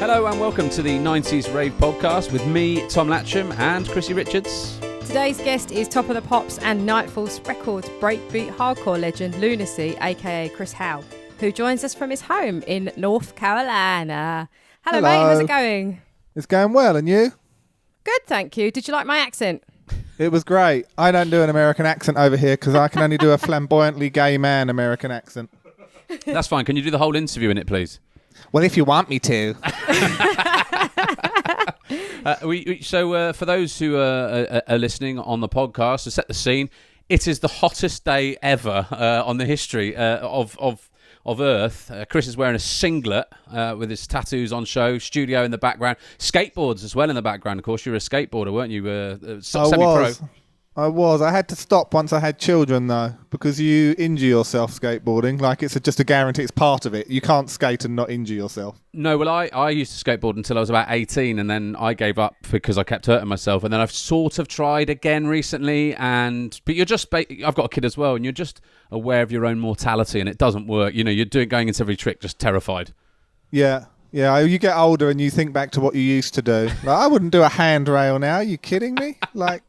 Hello and welcome to the 90s Rave podcast with me, Tom Latcham, and Chrissy Richards. Today's guest is Top of the Pops and Kniteforce Records breakbeat hardcore legend Lunacy, aka Chris Howe, who joins us from his home in North Carolina. Hello, mate, how's it going? It's going well, and you? Good, thank you. Did you like my accent? It was great. I don't do an American accent over here because I can only do a flamboyantly gay man American accent. That's fine. Can you do the whole interview in it, please? Well, if you want me to. For those who are listening on the podcast, to set the scene, it is the hottest day ever on the history of Earth. Chris is wearing a singlet with his tattoos on show, studio in the background, skateboards as well in the background. Of course, you're a skateboarder, weren't you? Semi-pro. I was. I had to stop once I had children, though, because you injure yourself skateboarding. Like, it's just a guarantee. It's part of it. You can't skate and not injure yourself. No, well, I used to skateboard until I was about 18, and then I gave up because I kept hurting myself. And then I've sort of tried again recently, but you're just... I've got a kid as well, and you're just aware of your own mortality, and it doesn't work. You know, you're going into every trick just terrified. Yeah. Yeah, you get older and you think back to what you used to do. Like, I wouldn't do a handrail now. Are you kidding me? Like...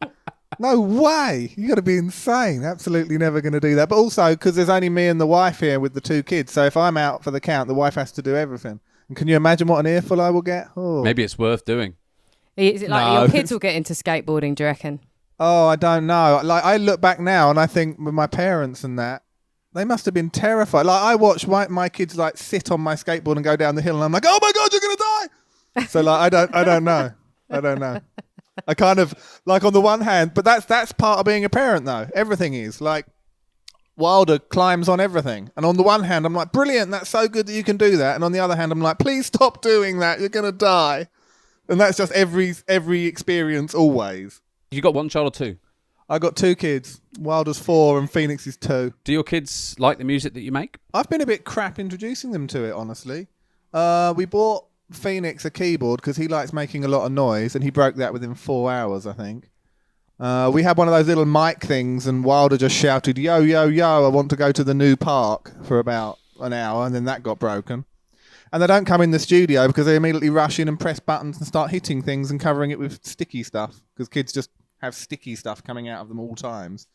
No way. You got to be insane. Absolutely never going to do that. But also, because there's only me and the wife here with the two kids, so if I'm out for the count, the wife has to do everything. And can you imagine what an earful I will get? Oh. Maybe it's worth doing. Is it like your kids will get into skateboarding, do you reckon? Oh, I don't know. Like, I look back now and I think with my parents and that, they must have been terrified. Like, I watch my kids like sit on my skateboard and go down the hill and I'm like, oh my God, you're going to die. So like, I don't know. I don't know. I kind of, like, on the one hand, but that's part of being a parent, though. Everything is. Like, Wilder climbs on everything. And on the one hand, I'm like, brilliant, that's so good that you can do that. And on the other hand, I'm like, please stop doing that. You're going to die. And that's just every experience always. You got one child or two? I got two kids. Wilder's 4 and Phoenix is 2. Do your kids like the music that you make? I've been a bit crap introducing them to it, honestly. We bought Phoenix a keyboard because he likes making a lot of noise, and he broke that within 4 hours, I think. We had one of those little mic things, and Wilder just shouted, yo, yo, yo, I want to go to the new park, for about an hour, and then that got broken. And they don't come in the studio because they immediately rush in and press buttons and start hitting things and covering it with sticky stuff, because kids just have sticky stuff coming out of them all times.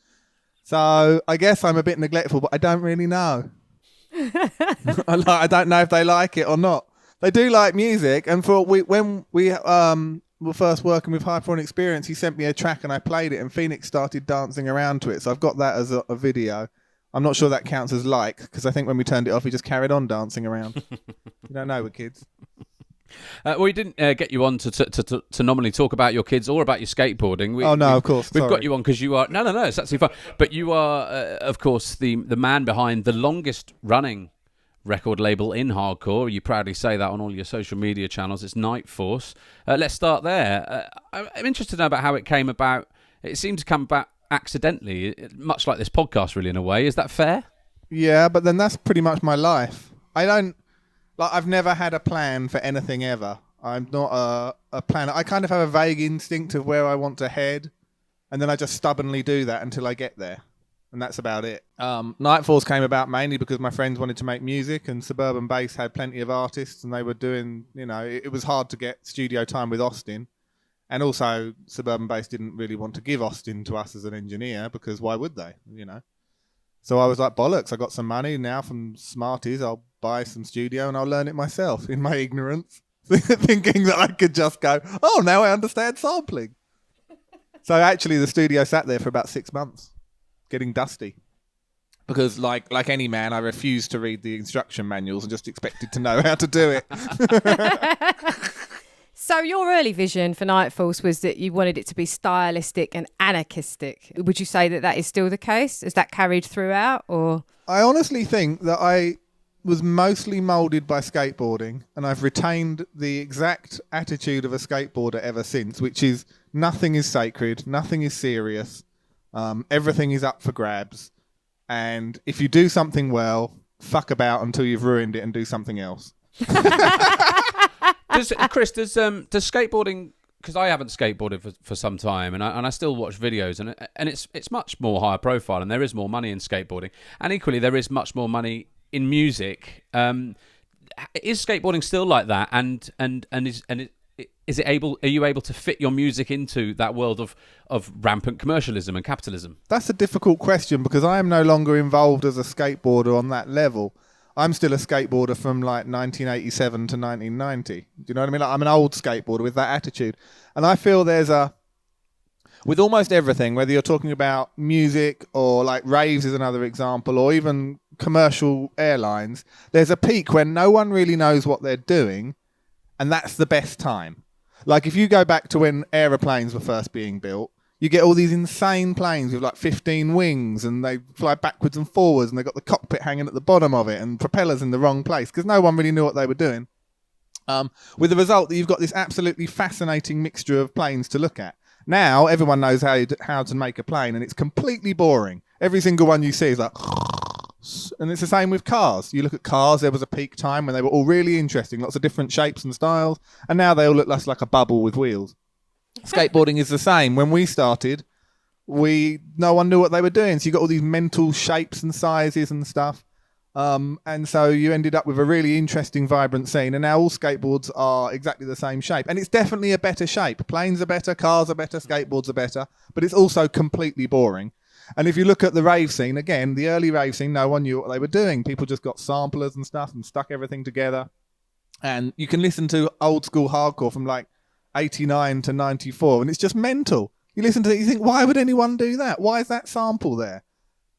So I guess I'm a bit neglectful, but I don't really know. I don't know if they like it or not. They do like music, and when we were first working with Hyperphonic Experience, he sent me a track and I played it, and Phoenix started dancing around to it. So I've got that as a video. I'm not sure that counts as like, because I think when we turned it off, he just carried on dancing around. You don't know with kids. We didn't get you on to nominally talk about your kids or about your skateboarding. Of course. We've got you on because you are... No, it's absolutely fine. But you are, of course, the man behind the longest running record label in hardcore. You proudly say that on all your social media channels. It's kniteforce. Let's start there. I'm interested to know about how it came about. It seemed to come about accidentally, much like this podcast, really, in a way. Is that fair? Yeah, but then that's pretty much my life. I've never had a plan for anything ever. I'm not a planner. I kind of have a vague instinct of where I want to head, and then I just stubbornly do that until I get there. And that's about it. Kniteforce came about mainly because my friends wanted to make music, and Suburban Bass had plenty of artists, and they were doing, it was hard to get studio time with Austin. And also, Suburban Bass didn't really want to give Austin to us as an engineer, because why would they, So I was like, bollocks, I got some money now from Smarties, I'll buy some studio and I'll learn it myself in my ignorance, thinking that I could just go, oh, now I understand sampling. So actually the studio sat there for about 6 months. Getting dusty, because like any man, I refused to read the instruction manuals and just expected to know how to do it. So your early vision for Kniteforce was that you wanted it to be stylistic and anarchistic. Would you say that is still the case? Is that carried throughout, or? I honestly think that I was mostly moulded by skateboarding, and I've retained the exact attitude of a skateboarder ever since, which is nothing is sacred, nothing is serious. Everything is up for grabs, and if you do something well, fuck about until you've ruined it and do something else. Chris, does skateboarding, because I haven't skateboarded for some time, and I still watch videos, and it's much more higher profile, and there is more money in skateboarding, and equally there is much more money in music. is skateboarding still like that? And is it able? Are you able to fit your music into that world of rampant commercialism and capitalism? That's a difficult question because I am no longer involved as a skateboarder on that level. I'm still a skateboarder from like 1987 to 1990. Do you know what I mean? Like, I'm an old skateboarder with that attitude. And I feel with almost everything, whether you're talking about music or like raves is another example, or even commercial airlines, there's a peak when no one really knows what they're doing, and that's the best time. Like if you go back to when aeroplanes were first being built, you get all these insane planes with like 15 wings and they fly backwards and forwards and they've got the cockpit hanging at the bottom of it and propellers in the wrong place because no one really knew what they were doing. With the result that you've got this absolutely fascinating mixture of planes to look at. Now everyone knows how to make a plane and it's completely boring. Every single one you see is like... And it's the same with cars. You look at cars, there was a peak time when they were all really interesting, lots of different shapes and styles, and now they all look less like a bubble with wheels. Skateboarding is the same. When we started, no one knew what they were doing, so you got all these mental shapes and sizes and stuff, and so you ended up with a really interesting, vibrant scene, and now all skateboards are exactly the same shape, and it's definitely a better shape. Planes are better, cars are better, skateboards are better, but it's also completely boring. And if you look at the rave scene, again, the early rave scene, no one knew what they were doing. People just got samplers and stuff and stuck everything together. And you can listen to old school hardcore from like 89 to 94, and it's just mental. You listen to it, you think, why would anyone do that? Why is that sample there?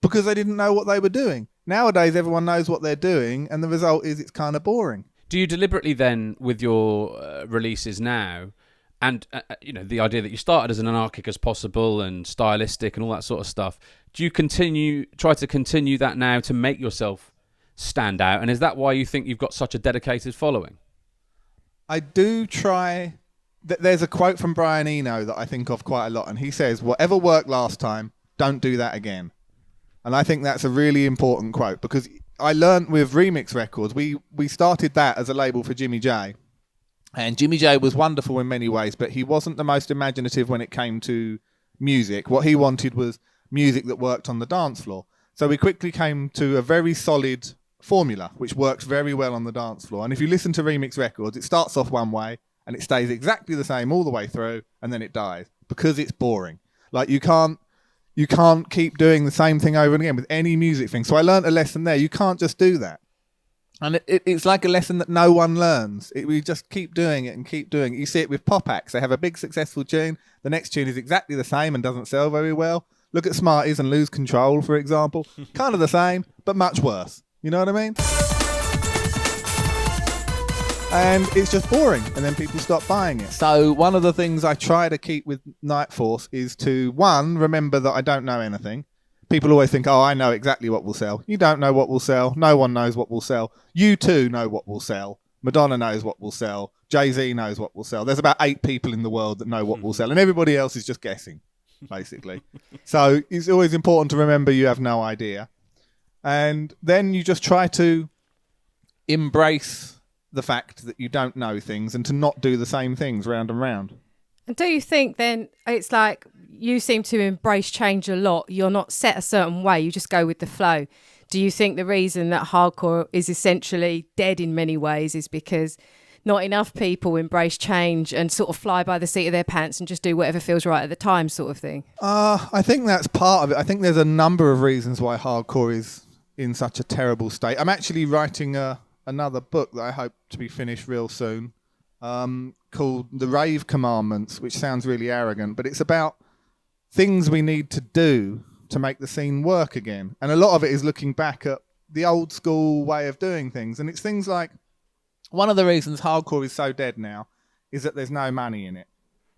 Because they didn't know what they were doing. Nowadays, everyone knows what they're doing, and the result is it's kind of boring. Do you deliberately then, with your releases now, and the idea that you started as an anarchic as possible and stylistic and all that sort of stuff, do you try to continue that now to make yourself stand out? And is that why you think you've got such a dedicated following? I do try. There's a quote from Brian Eno that I think of quite a lot, and he says, whatever worked last time, don't do that again. And I think that's a really important quote because I learned with Remix Records, we started that as a label for Jimmy J. And Jimmy J was wonderful in many ways, but he wasn't the most imaginative when it came to music. What he wanted was music that worked on the dance floor. So we quickly came to a very solid formula, which works very well on the dance floor. And if you listen to Remix Records, it starts off one way and it stays exactly the same all the way through, and then it dies because it's boring. Like you can't keep doing the same thing over and again with any music thing. So I learned a lesson there. You can't just do that. And it's like a lesson that no one learns. We just keep doing it and keep doing it. You see it with pop acts. They have a big successful tune. The next tune is exactly the same and doesn't sell very well. Look at Smarties and Lose Control, for example. Kind of the same, but much worse. You know what I mean? And it's just boring. And then people stop buying it. So one of the things I try to keep with kniteforce is to, one, remember that I don't know anything. People always think, oh, I know exactly what will sell. You don't know what will sell. No one knows what will sell. You too know what will sell. Madonna knows what will sell. Jay-Z knows what will sell. There's about 8 people in the world that know what will sell. And everybody else is just guessing, basically. So it's always important to remember you have no idea. And then you just try to embrace the fact that you don't know things and to not do the same things round and round. And do you think then it's like you seem to embrace change a lot? You're not set a certain way, you just go with the flow. Do you think the reason that hardcore is essentially dead in many ways is because not enough people embrace change and sort of fly by the seat of their pants and just do whatever feels right at the time sort of thing? I think that's part of it. I think there's a number of reasons why hardcore is in such a terrible state. I'm actually writing another book that I hope to be finished real soon. Called The Rave Commandments, which sounds really arrogant, but it's about things we need to do to make the scene work again. And a lot of it is looking back at the old school way of doing things. And it's things like, one of the reasons hardcore is so dead now is that there's no money in it.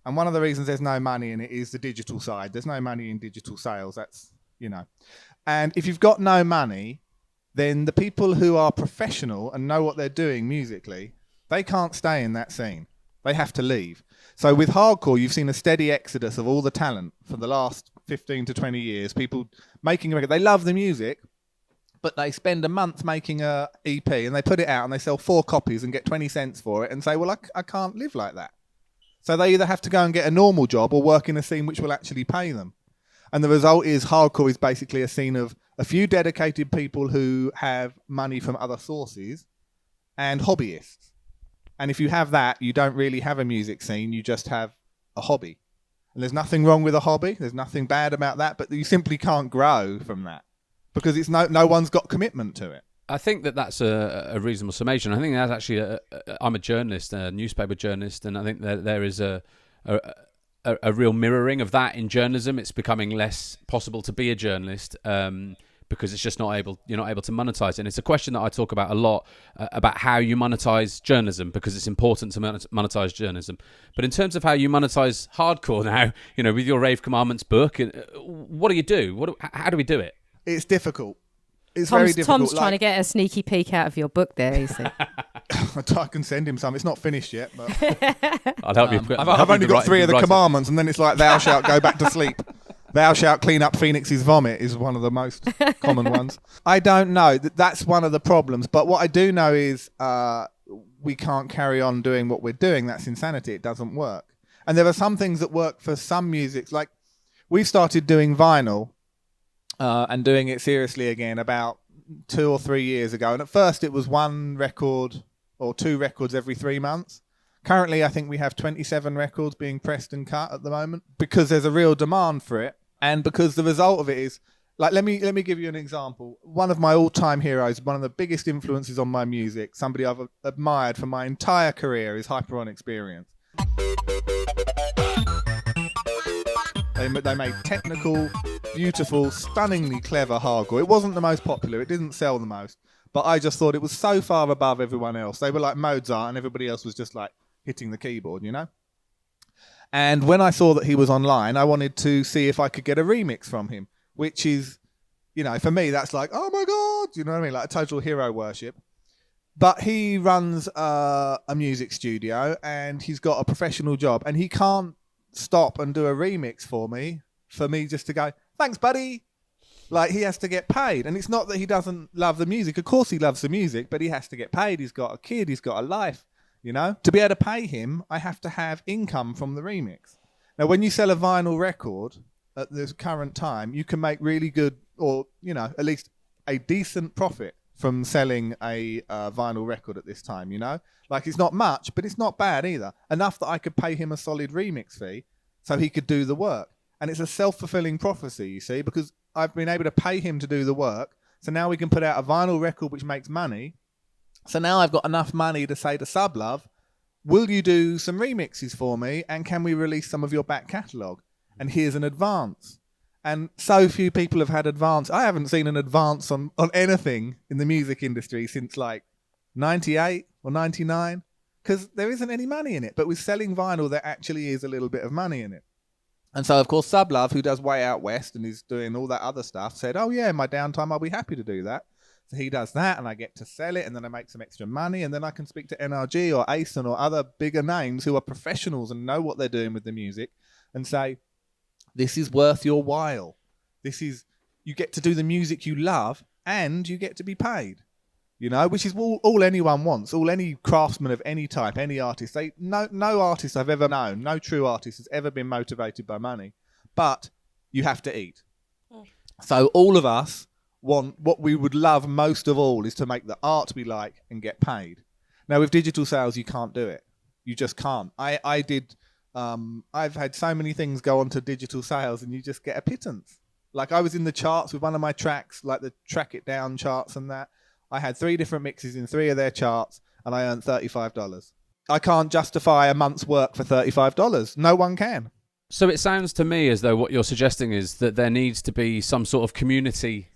And one of the reasons there's no money in it is the digital side. There's no money in digital sales. That's, And if you've got no money, then the people who are professional and know what they're doing musically, they can't stay in that scene. They have to leave. So with hardcore, you've seen a steady exodus of all the talent for the last 15 to 20 years. People making a record. They love the music, but they spend a month making a EP and they put it out and they sell 4 copies and get 20 cents for it and say, well, I can't live like that. So they either have to go and get a normal job or work in a scene which will actually pay them. And the result is hardcore is basically a scene of a few dedicated people who have money from other sources and hobbyists. And if you have that, you don't really have a music scene, you just have a hobby. And there's nothing wrong with a hobby, there's nothing bad about that, but you simply can't grow from that because it's no one's got commitment to it. I think that's a reasonable summation. I think that's actually I'm a journalist, a newspaper journalist, and I think that there is a real mirroring of that in journalism. It's becoming less possible to be a journalist because it's just you're not able to monetize it. And it's a question that I talk about a lot about how you monetize journalism, because it's important to monetize journalism. But in terms of how you monetize hardcore now, with your Rave Commandments book, what do you do? How do we do it? It's difficult. It's very difficult. Tom's trying to get a sneaky peek out of your book there, you see. I can send him some. It's not finished yet, but I'll help you. I've only got 3 of the commandments, and then it's like, thou shalt go back to sleep. Thou shalt clean up Phoenix's vomit is one of the most common ones. I don't know. That's one of the problems. But what I do know is we can't carry on doing what we're doing. That's insanity. It doesn't work. And there are some things that work for some music. Like, we started doing vinyl and doing it seriously again about 2 or 3 years ago. And at first it was 1 record or 2 records every 3 months. Currently, I think we have 27 records being pressed and cut at the moment because there's a real demand for it. And because the result of it is, like, let me give you an example. One of my all-time heroes, one of the biggest influences on my music, somebody I've admired for my entire career, is Hyper-On Experience. They made technical, beautiful, stunningly clever hardcore. It wasn't the most popular, it didn't sell the most, but I just thought it was so far above everyone else. They were like Mozart and everybody else was just like hitting the keyboard, And when I saw that he was online, I wanted to see if I could get a remix from him, which is, for me, that's like, oh my God, you know what I mean? Like a total hero worship. But he runs a music studio and he's got a professional job and he can't stop and do a remix for me just to go, thanks, buddy. Like, he has to get paid. And it's not that he doesn't love the music. Of course he loves the music, but he has to get paid. He's got a kid. He's got a life. To be able to pay him, I have to have income from the remix. Now, when you sell a vinyl record at this current time, you can make really good, or, at least a decent profit from selling a vinyl record at this time, Like, it's not much, but it's not bad either. Enough that I could pay him a solid remix fee so he could do the work. And it's a self-fulfilling prophecy, you see, because I've been able to pay him to do the work. So now we can put out a vinyl record which makes money. So now I've got enough money to say to Sublove, will you do some remixes for me? And can we release some of your back catalogue? And here's an advance. And so few people have had advance. I haven't seen an advance on anything in the music industry since like 98 or 99, because there isn't any money in it. But with selling vinyl, there actually is a little bit of money in it. And so, of course, Sublove, who does Way Out West and is doing all that other stuff, said, oh, yeah, in my downtime, I'll be happy to do that. So he does that, and I get to sell it, and then I make some extra money, and then I can speak to NRG or ASON or other bigger names who are professionals and know what they're doing with the music and say, this is worth your while. You get to do the music you love, and you get to be paid. Which is all anyone wants, all any craftsman of any type, any artist. No artist I've ever known, no true artist has ever been motivated by money. But you have to eat. So all of us want, what we would love most of all is to make the art we like and get paid. Now, with digital sales, you can't do it. You just can't. I've had so many things go onto digital sales and you just get a pittance. Like, I was in the charts with one of my tracks, like the Track It Down charts and that. I had 3 different mixes in 3 of their charts, and I earned $35. I can't justify a month's work for $35. No one can. So it sounds to me as though what you're suggesting is that there needs to be some sort of community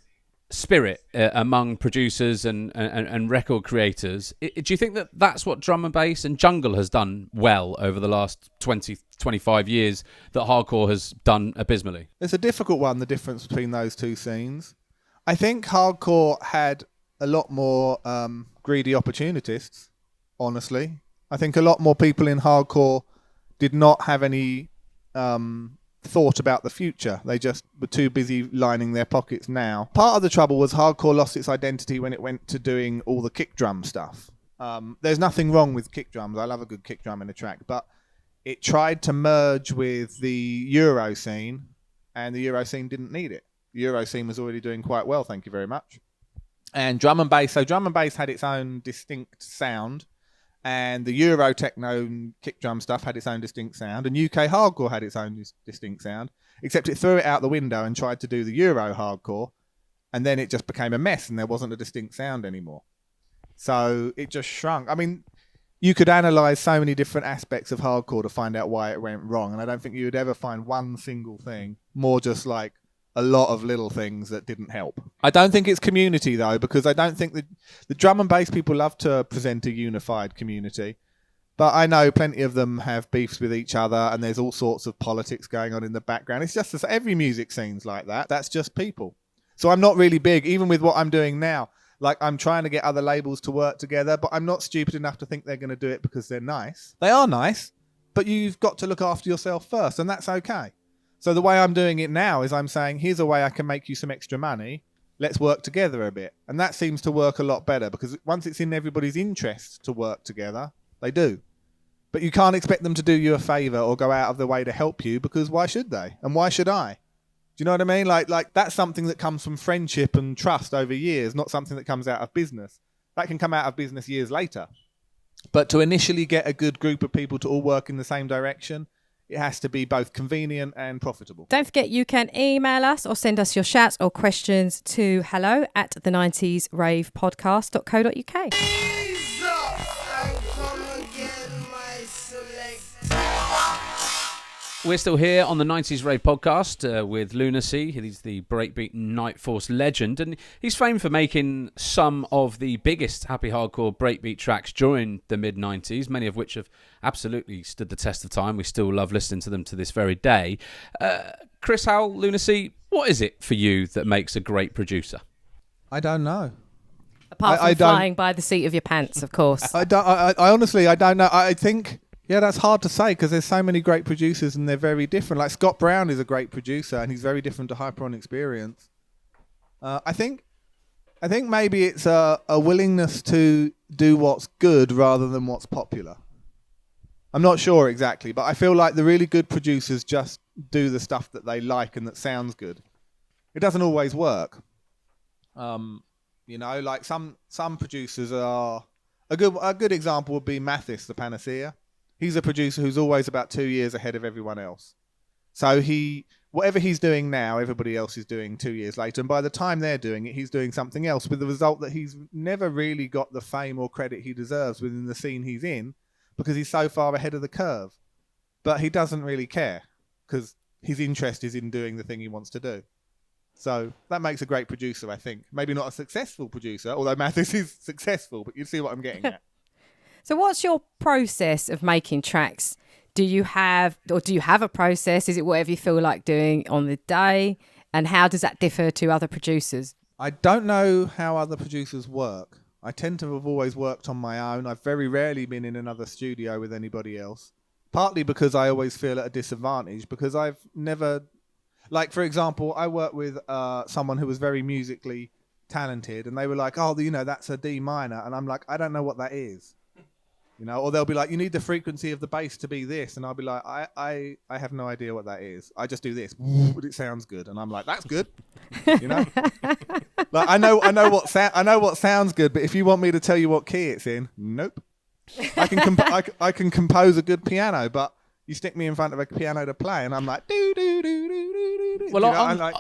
spirit among producers and record creators. Do you think that that's what drum and bass and jungle has done well over the last 20, 25 years that hardcore has done abysmally? It's a difficult one, the difference between those two scenes. I think hardcore had a lot more greedy opportunists, honestly. I think a lot more people in hardcore did not have any thought about the future. They just were too busy lining their pockets now. Part of the trouble was hardcore lost its identity when it went to doing all the kick drum stuff. There's nothing wrong with kick drums. I love a good kick drum in a track, but it tried to merge with the Euro scene, and the Euro scene didn't need it. The Euro scene was already doing quite well, thank you very much. and drum and bass. So drum and bass had its own distinct sound, and the Euro techno and kick drum stuff had its own distinct sound, and UK hardcore had its own distinct sound, except it threw it out the window and tried to do the Euro hardcore, and then it just became a mess and there wasn't a distinct sound anymore. So it just shrunk. I mean, you could analyse so many different aspects of hardcore to find out why it went wrong, and I don't think you would ever find one single thing, more just like a lot of little things that didn't help. I don't think it's community, though, because I don't think the drum and bass people love to present a unified community, but I know plenty of them have beefs with each other, and there's all sorts of politics going on in the background. It's just every music scene's like that. That's just people. So I'm not really big, even with what I'm doing now. Like, I'm trying to get other labels to work together, but I'm not stupid enough to think they're going to do it because they're nice. They are nice, but you've got to look after yourself first, and that's okay. So the way I'm doing it now is I'm saying, here's a way I can make you some extra money. Let's work together a bit. And that seems to work a lot better, because once it's in everybody's interest to work together, they do. But you can't expect them to do you a favour or go out of their way to help you, because why should they? And why should I? Do you know what I mean? Like that's something that comes from friendship and trust over years, not something that comes out of business. That can come out of business years later. But to initially get a good group of people to all work in the same direction, it has to be both convenient and profitable. Don't forget, you can email us or send us your shouts or questions to hello@the90sravepodcast.co.uk. We're still here on the 90s Rave podcast with Lunacy. He's the breakbeat kniteforce legend, and he's famed for making some of the biggest happy hardcore breakbeat tracks during the mid-90s, many of which have absolutely stood the test of time. We still love listening to them to this very day. Chris Howell, Lunacy, what is it for you that makes a great producer? I don't know. Apart from flying by the seat of your pants, of course. I honestly, I don't know. I think... Yeah, that's hard to say because there's so many great producers and they're very different. Like Scott Brown is a great producer and he's very different to Hyper on Experience. I think maybe it's a willingness to do what's good rather than what's popular. I'm not sure exactly, but I feel like the really good producers just do the stuff that they like and that sounds good. It doesn't always work. Like some producers are... A good example would be Mathis, the Panacea. He's a producer who's always about 2 years ahead of everyone else. So whatever he's doing now, everybody else is doing 2 years later. And by the time they're doing it, he's doing something else, with the result that he's never really got the fame or credit he deserves within the scene he's in because he's so far ahead of the curve. But he doesn't really care because his interest is in doing the thing he wants to do. So that makes a great producer, I think. Maybe not a successful producer, although Mathis is successful, but you see what I'm getting at. So what's your process of making tracks? Do you have a process? Is it whatever you feel like doing on the day? And how does that differ to other producers? I don't know how other producers work. I tend to have always worked on my own. I've very rarely been in another studio with anybody else. Partly because I always feel at a disadvantage because I've never... Like, for example, I worked with someone who was very musically talented and they were like, that's a D minor. And I'm like, I don't know what that is. Or they'll be like, you need the frequency of the bass to be this. And I'll be like, I have no idea what that is. I just do this. But it sounds good. And I'm like, that's good. Like I know what sounds good, but if you want me to tell you what key it's in, nope. I can compose a good piano, but you stick me in front of a piano to play and I'm like, do do do do do do. Well,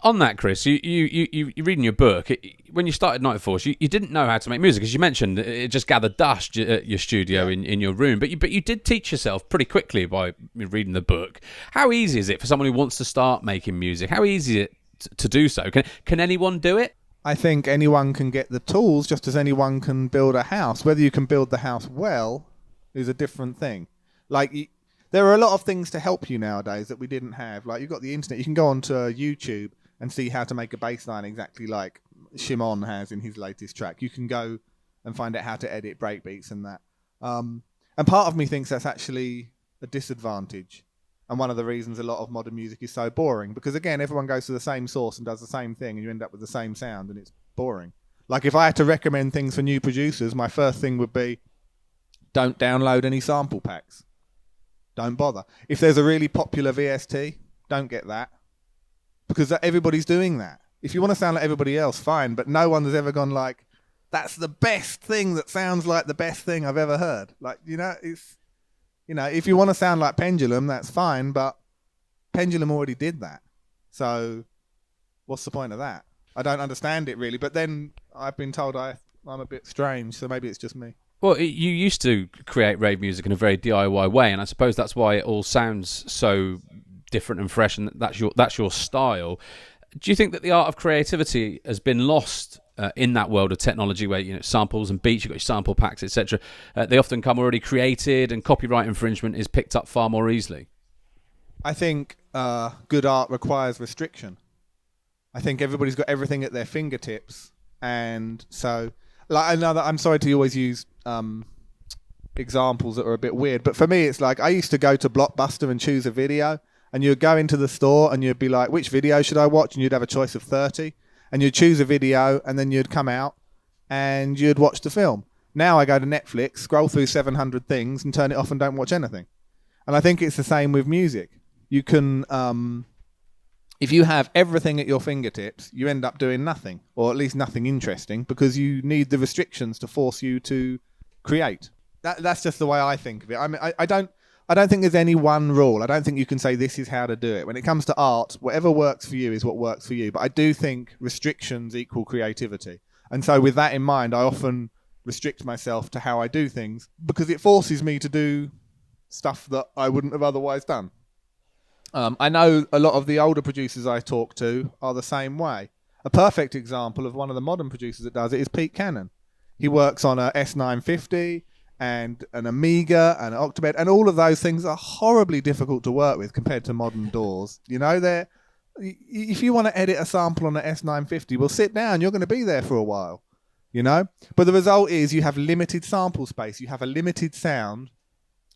on that, Chris, you read in your book, when you started kniteforce, you didn't know how to make music, as you mentioned. It just gathered dust at your studio in your room. But you did teach yourself pretty quickly by reading the book. How easy is it for someone who wants to start making music? How easy is it to do so? Can anyone do it? I think anyone can get the tools, just as anyone can build a house. Whether you can build the house well is a different thing. Like, there are a lot of things to help you nowadays that we didn't have. Like, you've got the internet. You can go onto YouTube and see how to make a bass line exactly like Shimon has in his latest track. You can go and find out how to edit breakbeats and that. And part of me thinks that's actually a disadvantage. And one of the reasons a lot of modern music is so boring. Because, again, everyone goes to the same source and does the same thing, and you end up with the same sound, and it's boring. Like, if I had to recommend things for new producers, my first thing would be, don't download any sample packs. Don't bother. If there's a really popular VST, don't get that. Because everybody's doing that. If you want to sound like everybody else, fine. But no one has ever gone like, that's the best thing that sounds like the best thing I've ever heard. Like, it's, if you want to sound like Pendulum, that's fine, but Pendulum already did that. So what's the point of that? I don't understand it really, but then I've been told I'm a bit strange, so maybe it's just me. Well, you used to create rave music in a very DIY way, and I suppose that's why it all sounds so different and fresh, and that's your style. Do you think that the art of creativity has been lost in that world of technology, where samples and beats, you've got your sample packs, etc.? They often come already created, and copyright infringement is picked up far more easily. I think good art requires restriction. I think everybody's got everything at their fingertips, and so I'm sorry to always use examples that are a bit weird, but for me it's like I used to go to Blockbuster and choose a video, and you'd go into the store and you'd be like, which video should I watch? And you'd have a choice of 30, and you'd choose a video, and then you'd come out and you'd watch the film. Now I go to Netflix, scroll through 700 things and turn it off and don't watch anything. And I think it's the same with music. You can if you have everything at your fingertips, you end up doing nothing, or at least nothing interesting, because you need the restrictions to force you to create. That's just the way I think of it. I mean, I don't think there's any one rule. I don't think you can say this is how to do it. When it comes to art, whatever works for you is what works for you. But I do think restrictions equal creativity. And so with that in mind, I often restrict myself to how I do things, because it forces me to do stuff that I wouldn't have otherwise done. I know a lot of the older producers I talk to are the same way. A perfect example of one of the modern producers that does it is Pete Cannon. He works on a S950 and an Amiga and an Octobed, and all of those things are horribly difficult to work with compared to modern DAWs. If you want to edit a sample on an S950, well, sit down, you're going to be there for a while, But the result is you have limited sample space, you have a limited sound,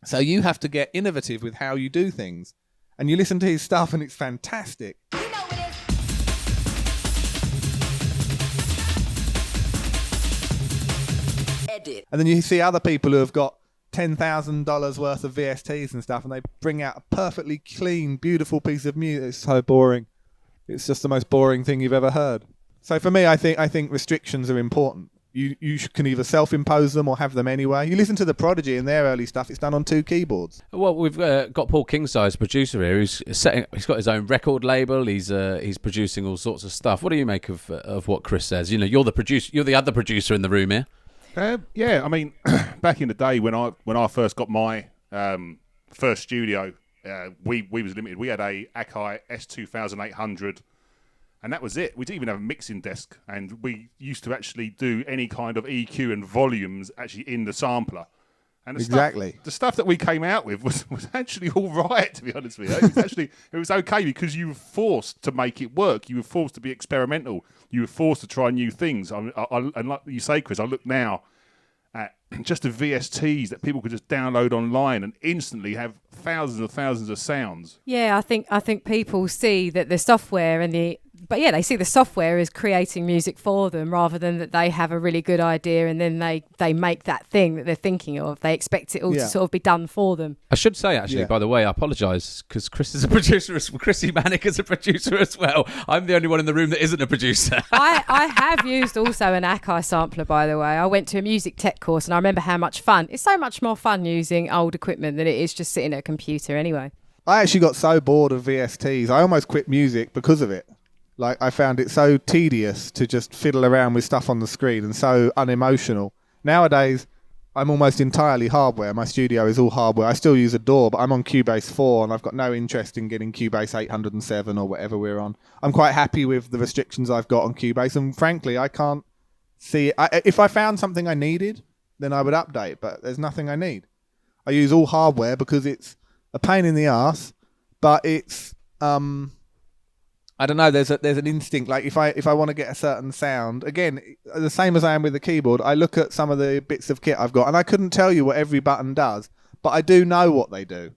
so you have to get innovative with how you do things. And you listen to his stuff and it's fantastic. Edit. And then you see other people who have got $10,000 worth of VSTs and stuff, and they bring out a perfectly clean, beautiful piece of music. It's so boring. It's just the most boring thing you've ever heard. So for me, I think restrictions are important. You can either self-impose them or have them anyway. You listen to The Prodigy and their early stuff, it's done on 2 keyboards. Well, we've got Paul Kingsize, producer here, who's he's got his own record label, he's producing all sorts of stuff. What do you make of what Chris says? You're the producer, you're the other producer in the room here. Yeah, I mean, back in the day when I first got my first studio, we was limited. We had a Akai S2800, and that was it. We didn't even have a mixing desk, and we used to actually do any kind of EQ and volumes actually in the sampler. And the stuff that we came out with was actually all right, to be honest with you. It was okay because you were forced to make it work. You were forced to be experimental. You were forced to try new things. And like you say, Chris, I look now at just the VSTs that people could just download online and instantly have thousands of sounds. Yeah, I think people see that the software they see the software is creating music for them, rather than that they have a really good idea and then they make that thing that they're thinking of. They expect it all to sort of be done for them. I should say, actually, by the way, I apologise, because Chris is a producer, Chrissy Manick is a producer as well. I'm the only one in the room that isn't a producer. I have used also an Akai sampler, by the way. I went to a music tech course and I remember how much fun. It's so much more fun using old equipment than it is just sitting at a computer anyway. I actually got so bored of VSTs, I almost quit music because of it. Like, I found it so tedious to just fiddle around with stuff on the screen and so unemotional. Nowadays, I'm almost entirely hardware. My studio is all hardware. I still use a DAW, but I'm on Cubase 4, and I've got no interest in getting Cubase 807 or whatever we're on. I'm quite happy with the restrictions I've got on Cubase, and frankly, I can't see it. If I found something I needed, then I would update, but there's nothing I need. I use all hardware because it's a pain in the arse, but it's... I don't know, there's an instinct, like if I want to get a certain sound, again, the same as I am with the keyboard, I look at some of the bits of kit I've got, and I couldn't tell you what every button does, but I do know what they do.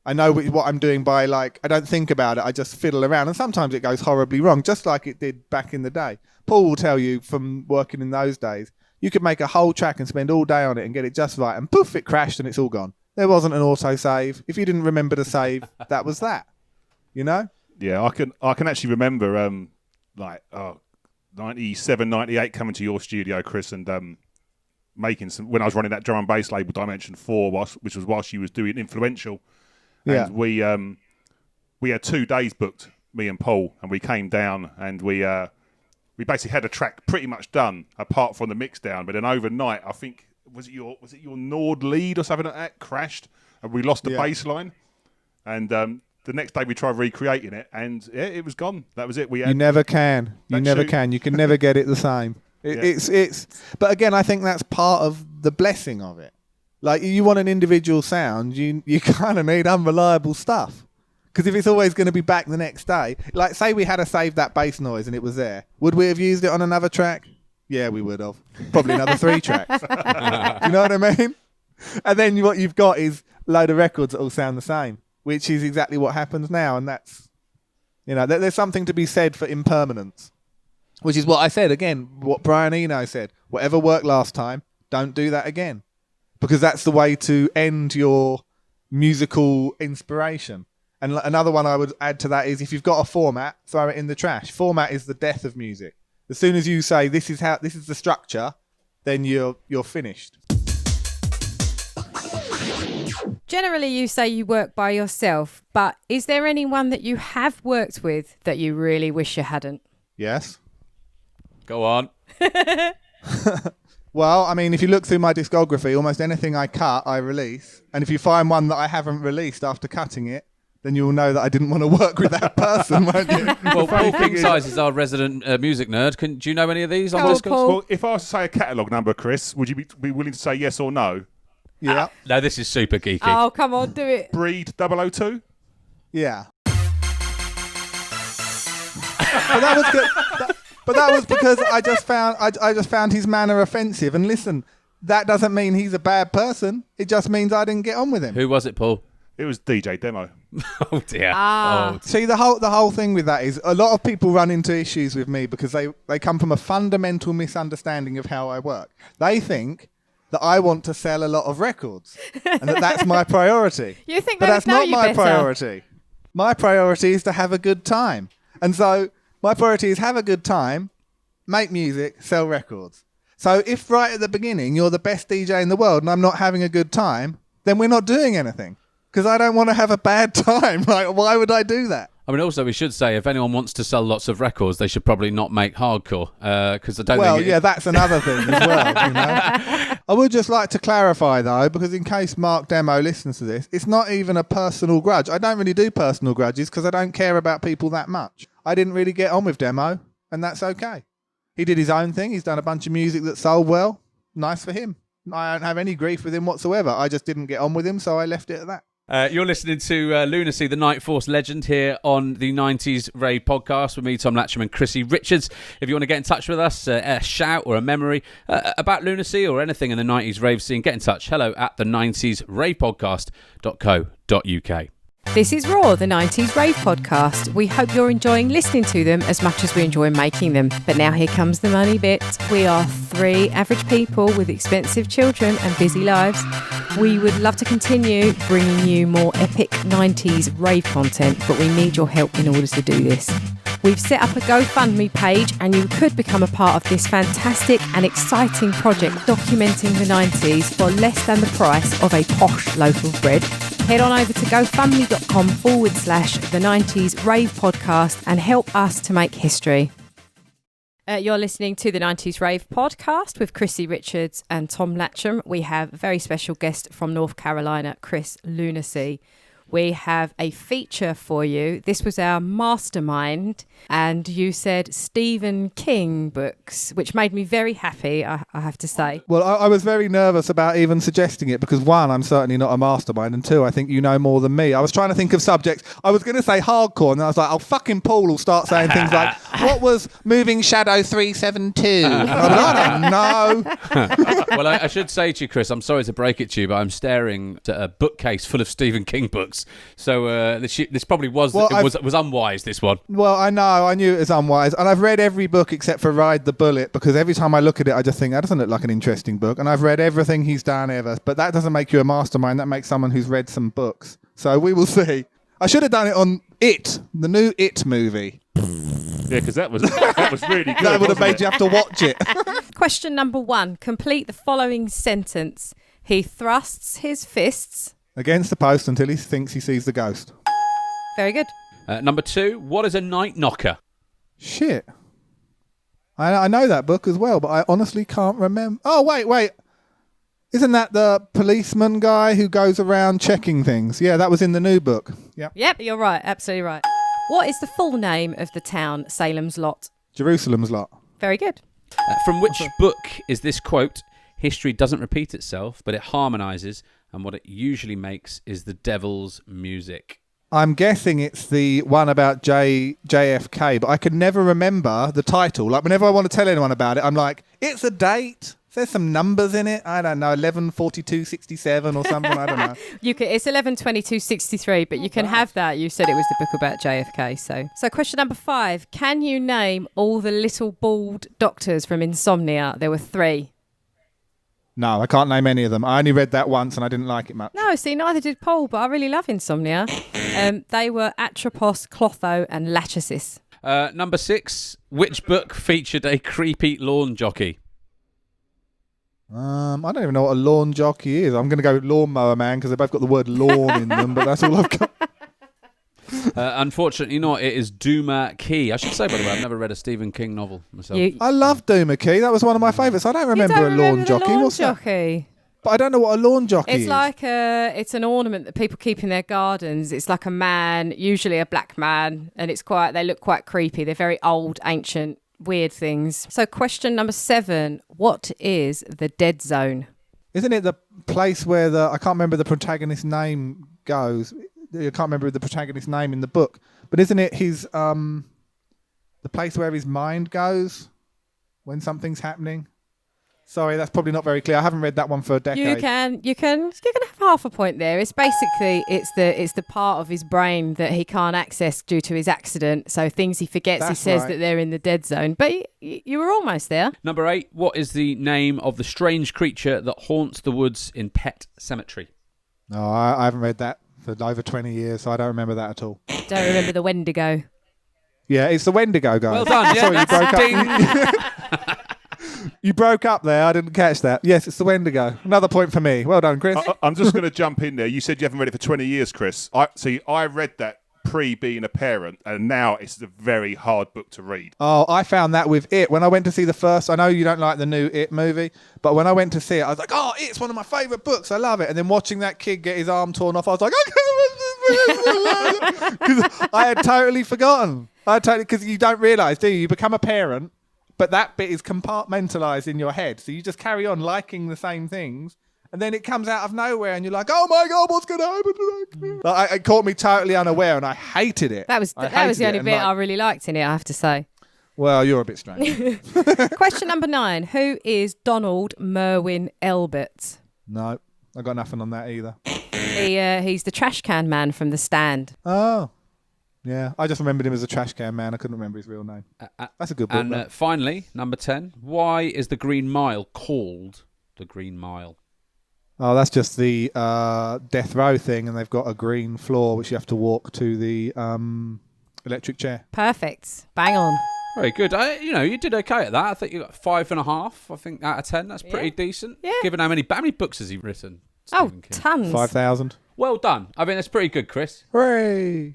I know what I'm doing by, like, I don't think about it, I just fiddle around, and sometimes it goes horribly wrong, just like it did back in the day. Paul will tell you from working in those days, you could make a whole track and spend all day on it and get it just right, and poof, it crashed and it's all gone. There wasn't an autosave. If you didn't remember to save, that was that, you know? Yeah, I can actually remember 97, 98, coming to your studio, Chris, and making some. When I was running that drum and bass label, Dimension 4, which was whilst you was doing Influential, and we had 2 days booked, me and Paul, and we came down and we basically had a track pretty much done, apart from the mix down. But then overnight, I think was it your Nord lead or something like that crashed, and we lost the bass line. And the next day we tried recreating it, and it was gone. That was it. You never can. You can never get it the same. It's. But again, I think that's part of the blessing of it. Like, you want an individual sound, you kind of need unreliable stuff. Because if it's always going to be back the next day, like say we had to save that bass noise and it was there, would we have used it on another track? Yeah, we would have. Probably another 3 tracks. You know what I mean? And then what you've got is a load of records that all sound the same, which is exactly what happens now. And that's, there's something to be said for impermanence, which is what I said again, what Brian Eno said. Whatever worked last time, don't do that again. Because that's the way to end your musical inspiration. And another one I would add to that is, if you've got a format, throw it in the trash. Format is the death of music. As soon as you say this is the structure, then you're finished. Generally, you say you work by yourself, but is there anyone that you have worked with that you really wish you hadn't? Yes. Go on. Well, I mean, if you look through my discography, almost anything I cut, I release. And if you find one that I haven't released after cutting it, then you'll know that I didn't want to work with that person, won't you? Well, Paul Kingsize is our resident music nerd. Do you know any of these on Discord? Well, if I was to say a catalogue number, Chris, would you be willing to say yes or no? Yeah. No, this is super geeky. Oh, come on, do it. Breed 002? Yeah. But that was good. But that was because I just found his manner offensive. And listen, that doesn't mean he's a bad person. It just means I didn't get on with him. Who was it, Paul? It was DJ Demo. Oh dear. See, the whole thing with that is a lot of people run into issues with me because they come from a fundamental misunderstanding of how I work. They think that I want to sell a lot of records and that's my priority. You think but they that's would know not you my better. priority. My priority is to have a good time. And so my priority is have a good time, make music, sell records. So if right at the beginning you're the best DJ in the world and I'm not having a good time, then we're not doing anything. Because I don't want to have a bad time. Like, why would I do that? I mean, also, we should say, if anyone wants to sell lots of records, they should probably not make hardcore. Because I don't Well, think yeah, that's another thing as well. I would just like to clarify, though, because in case Mark Demo listens to this, it's not even a personal grudge. I don't really do personal grudges because I don't care about people that much. I didn't really get on with Demo, and that's okay. He did his own thing. He's done a bunch of music that sold well. Nice for him. I don't have any grief with him whatsoever. I just didn't get on with him, so I left it at that. You're listening to Lunacy, the kniteforce legend, here on the 90s Rave podcast with me, Tom Latcham, and Chrissy Richards. If you want to get in touch with us, a shout or a memory about Lunacy or anything in the 90s rave scene, get in touch. Hello at the 90s ravepodcast.co.uk. This is Raw, the 90s Rave podcast. We hope you're enjoying listening to them as much as we enjoy making them. But now here comes the money bit. We are 3 average people with expensive children and busy lives. We would love to continue bringing you more epic 90s rave content, but we need your help in order to do this. We've set up a GoFundMe page and you could become a part of this fantastic and exciting project documenting the 90s for less than the price of a posh loaf of bread. Head on over to gofundme.com/the 90s Rave podcast and help us to make history. You're listening to the 90s Rave podcast with Chrissy Richards and Tom Latcham. We have a very special guest from North Carolina, Chris Lunacy. We have a feature for you. This was our mastermind, and you said Stephen King books, which made me very happy, I have to say. Well, I was very nervous about even suggesting it because, 1, I'm certainly not a mastermind, and 2, I think you know more than me. I was trying to think of subjects. I was going to say hardcore, and I was like, oh, fucking Paul will start saying things like, what was Moving Shadow 372? And I was like, I don't know. Well, I should say to you, Chris, I'm sorry to break it to you, but I'm staring at a bookcase full of Stephen King books. So this probably was unwise, this one. Well, I know. I knew it was unwise. And I've read every book except for Ride the Bullet because every time I look at it, I just think, that doesn't look like an interesting book. And I've read everything he's done ever. But that doesn't make you a mastermind. That makes someone who's read some books. So we will see. I should have done it on It, the new It movie. Yeah, because that was really good. That would have wasn't made it? you have to watch it. Question number 1. Complete the following sentence. He thrusts his fists. Against the post until he thinks he sees the ghost. Very good. Number 2, what is a night knocker? Shit. I know that book as well, but I honestly can't remember. Oh, wait. Isn't that the policeman guy who goes around checking things? Yeah, that was in the new book. Yep. Yep, you're right. Absolutely right. What is the full name of the town Salem's Lot? Jerusalem's Lot. Very good. From which book is this quote? History doesn't repeat itself, but it harmonizes, and what it usually makes is the devil's music. I'm guessing it's the one about JFK, but I can never remember the title. Like, whenever I want to tell anyone about it, I'm like, it's a date. There's some numbers in it. I don't know, 11/42/67 or something. I don't know. It's 11/22/63, but you can have that. You said it was the book about JFK. So question number 5. Can you name all the little bald doctors from Insomnia? There were 3. No, I can't name any of them. I only read that once and I didn't like it much. No, see, neither did Paul, but I really love Insomnia. They were Atropos, Clotho, and Lachesis. Number 6, which book featured a creepy lawn jockey? I don't even know what a lawn jockey is. I'm going to go with Lawnmower Man because they both got the word lawn in them, but that's all I've got. Unfortunately not. It is Duma Key. I should say, by the way, I've never read a Stephen King novel myself. I love Duma Key. That was one of my favourites. I don't remember a lawn jockey. What's that? But I don't know what a lawn jockey is. It's like it's an ornament that people keep in their gardens. It's like a man, usually a black man, and they look quite creepy. They're very old, ancient, weird things. So question number 7, what is the dead zone? Isn't it the place where I can't remember the protagonist's name goes. I can't remember the protagonist's name in the book, but isn't it his the place where his mind goes when something's happening? Sorry, that's probably not very clear. I haven't read that one for a decade. You can have half a point there. It's basically it's the part of his brain that he can't access due to his accident. So things he forgets, That's he says right. that they're in the dead zone. But you were almost there. Number 8, what is the name of the strange creature that haunts the woods in Pet Cemetery? No, I haven't read that for over 20 years, so I don't remember that at all. Don't remember the Wendigo. Yeah, it's the Wendigo guy. Well done. Sorry, you broke Ding. up. You broke up there. I didn't catch that. Yes, it's the Wendigo. Another point for me. Well done, Chris. I'm just going to jump in there. You said you haven't read it for 20 years, Chris. I read that pre-being a parent, and now it's a very hard book to read. Oh, I found that with It. When I went to see the first, I know you don't like the new It movie, but when I went to see it, I was like, oh, It's one of my favourite books. I love it. And then watching that kid get his arm torn off, I was like, because I had totally forgotten. Because you don't realise, do you? You become a parent, but that bit is compartmentalised in your head. So you just carry on liking the same things. And then it comes out of nowhere and you're like, oh my God, what's going to happen to that kid? Like, it caught me totally unaware and I hated it. That was the only bit I really liked in it, I have to say. Well, you're a bit strange. Question number 9. Who is Donald Merwin Elbert? No, I got nothing on that either. He's the trash can man from The Stand. Oh, yeah. I just remembered him as a trash can man. I couldn't remember his real name. That's a good book. And finally, number 10. Why is the Green Mile called the Green Mile? Oh, that's just the death row thing, and they've got a green floor which you have to walk to the electric chair. Perfect. Bang on. Very good. You did okay at that. I think you got 5.5. I think out of 10. That's pretty decent. Yeah. Given how many books has he written? Oh, Stephen King? tons. 5,000. Well done. I mean, that's pretty good, Chris. Hooray!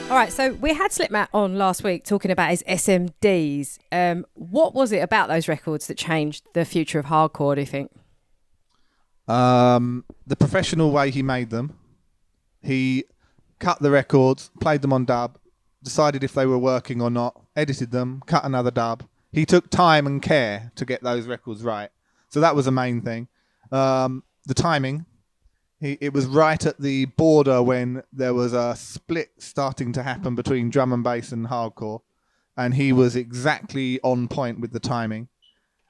All right, so we had Slipmat on last week talking about his SMDs. What was it about those records that changed the future of hardcore, do you think? The professional way he made them. He cut the records, played them on dub, decided if they were working or not, edited them, cut another dub. He took time and care to get those records right. So that was the main thing. The timing. It was right at the border when there was a split starting to happen between drum and bass and hardcore. And he was exactly on point with the timing.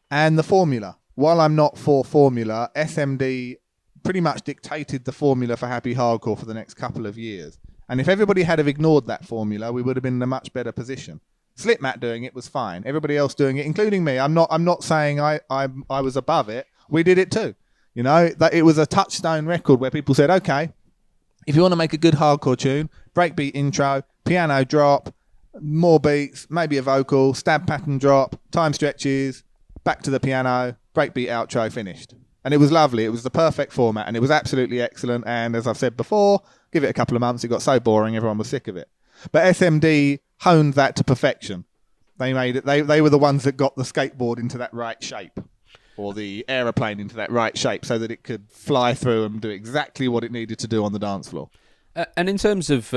And the formula. While I'm not for formula, SMD pretty much dictated the formula for happy hardcore for the next couple of years. And if everybody had have ignored that formula, we would have been in a much better position. Slipmat doing it was fine. Everybody else doing it, including me. I'm not saying I was above it. We did it too. You know, that it was a touchstone record where people said, okay, if you want to make a good hardcore tune, breakbeat intro, piano drop, more beats, maybe a vocal, stab pattern drop, time stretches, back to the piano, breakbeat outro, finished. And it was lovely. It was the perfect format, and it was absolutely excellent. And as I've said before, give it a couple of months, it got so boring, everyone was sick of it. But SMD honed that to perfection. They made it. They were the ones that got the skateboard into that right shape, or the aeroplane into that right shape, so that it could fly through and do exactly what it needed to do on the dance floor. And in terms of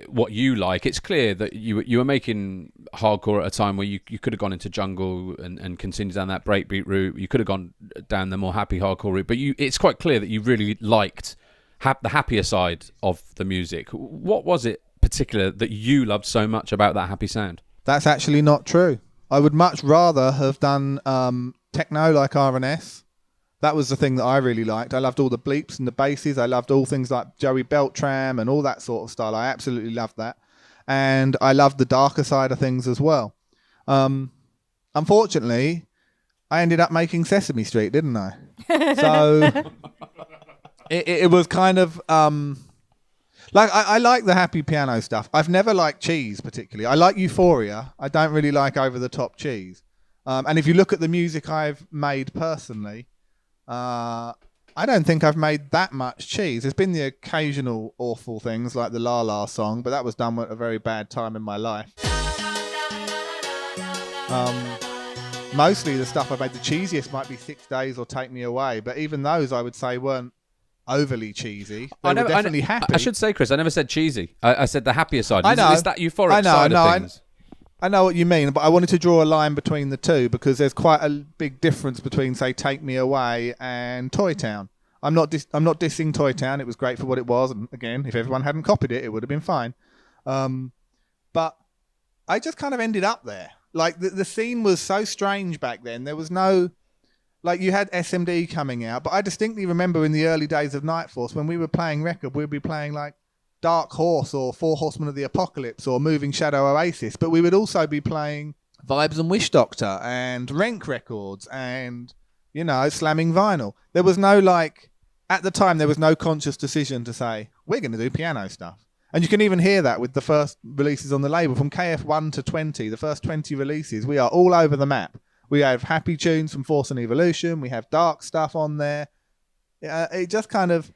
what you like, it's clear that you were making hardcore at a time where you could have gone into jungle and continued down that breakbeat route. You could have gone down the more happy hardcore route, but it's quite clear that you really liked the happier side of the music. What was it particular that you loved so much about that happy sound? That's actually not true. I would much rather have done techno like R&S. That was the thing that I really liked. I loved all the bleeps and the basses. I loved all things like Joey Beltram and all that sort of style. I absolutely loved that. And I loved the darker side of things as well. Unfortunately, I ended up making Sesame Street, didn't I? So it was kind of... like I like the happy piano stuff. I've never liked cheese particularly. I like Euphoria. I don't really like over-the-top cheese. And if you look at the music I've made personally... I don't think I've made that much cheese. There's been the occasional awful things like the La La song, but that was done at a very bad time in my life. Mostly the stuff I made, the cheesiest might be 6 Days or Take Me Away, but even those I would say weren't overly cheesy. They were definitely happy. I should say, Chris, I never said cheesy. I said the happier side. Is that euphoric side of things? I know what you mean, but I wanted to draw a line between the two because there's quite a big difference between, say, Take Me Away and Toy Town. I'm not dissing Toy Town. It was great for what it was, and again, if everyone hadn't copied it, it would have been fine. But I just kind of ended up there. Like the scene was so strange back then. There was no, like, you had SMD coming out, but I distinctly remember in the early days of Kniteforce when we were playing record, we'd be playing like Dark Horse or Four Horsemen of the Apocalypse or Moving Shadow Oasis, but we would also be playing Vibes and Wish Doctor and Renk records and, you know, slamming vinyl. There was no, like, at the time there was no conscious decision to say, we're going to do piano stuff. And you can even hear that with the first releases on the label. From KF1 to 20, the first 20 releases, we are all over the map. We have happy tunes from Force and Evolution. We have dark stuff on there. It just kind of...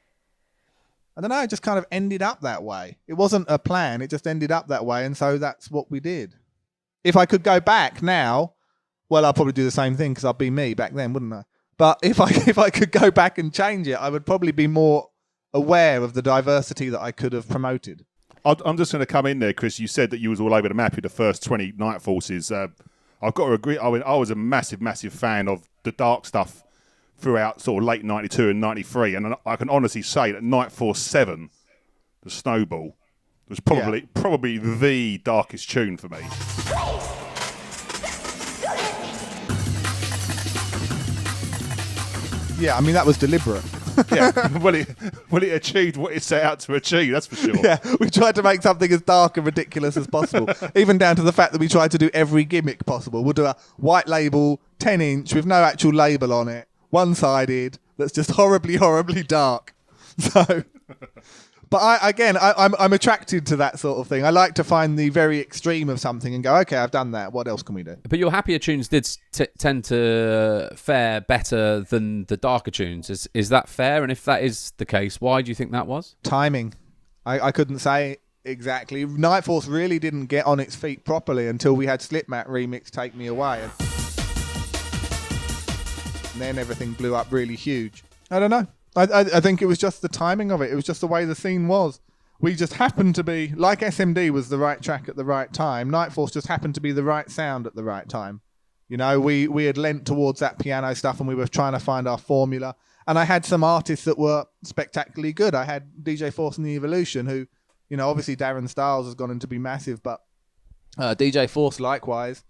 I don't know, it just kind of ended up that way. It wasn't a plan, it just ended up that way, and so that's what we did. If I could go back now, well, I'll probably do the same thing because I'd be me back then, wouldn't I? But if I could go back and change it, I would probably be more aware of the diversity that I could have promoted. I'm just going to come in there, Chris. You said that you was all over the map with the first 20 Kniteforces. I've got to agree. I mean, I was a massive fan of the dark stuff throughout sort of late 92 and 93, and I can honestly say that Kniteforce 7, the Snowball, was probably the darkest tune for me. Yeah, I mean, that was deliberate. Yeah, well, it achieved what it set out to achieve, that's for sure. Yeah, we tried to make something as dark and ridiculous as possible, even down to the fact that we tried to do every gimmick possible. We'll do a white label, 10-inch, with no actual label on it, one-sided, that's just horribly, horribly dark. So, but I'm attracted to that sort of thing. I like to find the very extreme of something and go, okay, I've done that. What else can we do? But your happier tunes did tend to fare better than the darker tunes. Is that fair? And if that is the case, why do you think that was? Timing. I couldn't say exactly. Kniteforce really didn't get on its feet properly until we had Slipmat remix Take Me Away. And then everything blew up really huge. I don't know. I think it was just the timing of it. It was just the way the scene was. We just happened to be, like SMD was the right track at the right time, Kniteforce just happened to be the right sound at the right time. You know, we had lent towards that piano stuff and we were trying to find our formula. And I had some artists that were spectacularly good. I had DJ Force and the Evolution, who, you know, obviously Darren Styles has gone into be massive, but DJ Force likewise.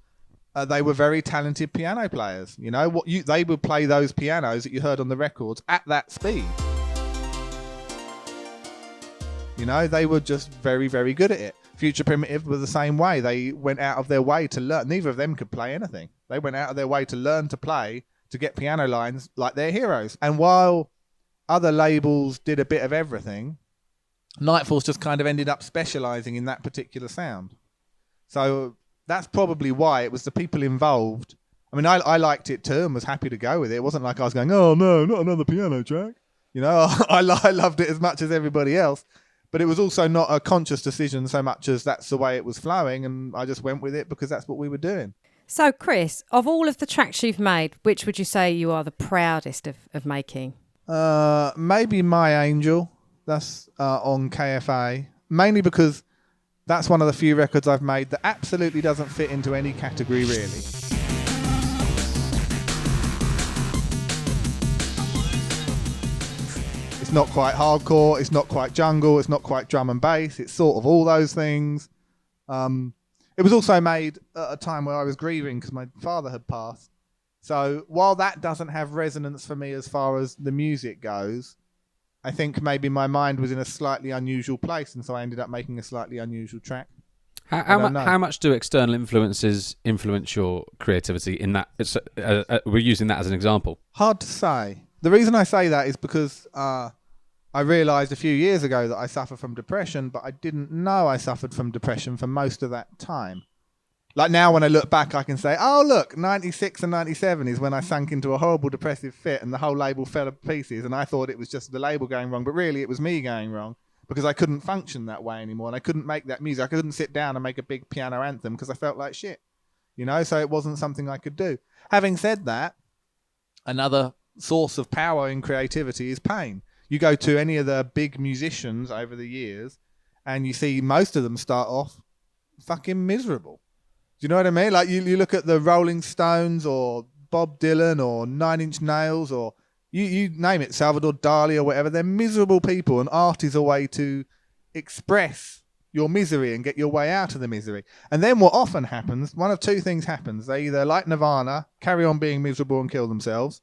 They were very talented piano players. You know, they would play those pianos that you heard on the records at that speed. You know, they were just very, very good at it. Future Primitive were the same way. They went out of their way to learn. Neither of them could play anything. They went out of their way to learn to play to get piano lines like their heroes. And while other labels did a bit of everything, Kniteforce just kind of ended up specializing in that particular sound. So that's probably why it was the people involved. I mean, I liked it too and was happy to go with it. It wasn't like I was going, oh no, not another piano track. You know, I loved it as much as everybody else. But it was also not a conscious decision so much as that's the way it was flowing, and I just went with it because that's what we were doing. So, Chris, of all of the tracks you've made, which would you say you are the proudest of making? Maybe My Angel. That's on KFA. Mainly because that's one of the few records I've made that absolutely doesn't fit into any category, really. It's not quite hardcore, it's not quite jungle, it's not quite drum and bass, it's sort of all those things. It was also made at a time where I was grieving because my father had passed. So while that doesn't have resonance for me as far as the music goes, I think maybe my mind was in a slightly unusual place, and so I ended up making a slightly unusual track. How much do external influences influence your creativity in that? We're using that as an example. Hard to say. The reason I say that is because I realised a few years ago that I suffer from depression, but I didn't know I suffered from depression for most of that time. Like now when I look back, I can say, oh, look, 96 and 97 is when I sank into a horrible depressive fit and the whole label fell to pieces, and I thought it was just the label going wrong, but really it was me going wrong because I couldn't function that way anymore and I couldn't make that music. I couldn't sit down and make a big piano anthem because I felt like shit, you know, so it wasn't something I could do. Having said that, another source of power in creativity is pain. You go to any of the big musicians over the years and you see most of them start off fucking miserable. Do you know what I mean? Like you look at the Rolling Stones or Bob Dylan or Nine Inch Nails or you name it, Salvador Dali or whatever. They're miserable people, and art is a way to express your misery and get your way out of the misery. And then what often happens, one of two things happens. They either, like Nirvana, carry on being miserable and kill themselves,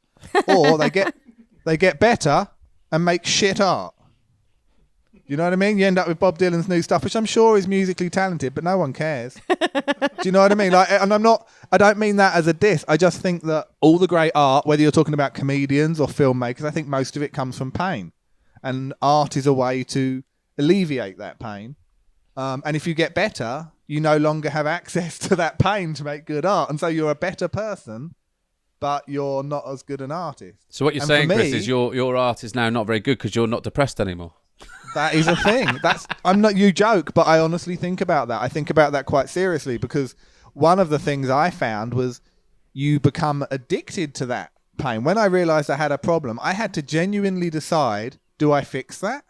or they get better and make shit art. You know what I mean? You end up with Bob Dylan's new stuff, which I'm sure is musically talented, but no one cares. Do you know what I mean? Like, and I don't mean that as a diss. I just think that all the great art, whether you're talking about comedians or filmmakers, I think most of it comes from pain. And art is a way to alleviate that pain. And if you get better, you no longer have access to that pain to make good art. And so you're a better person, but you're not as good an artist. So what you're saying, Chris, is your art is now not very good because you're not depressed anymore. That is a thing. You joke, but I honestly think about that. I think about that quite seriously because one of the things I found was you become addicted to that pain. When I realized I had a problem, I had to genuinely decide, do I fix that?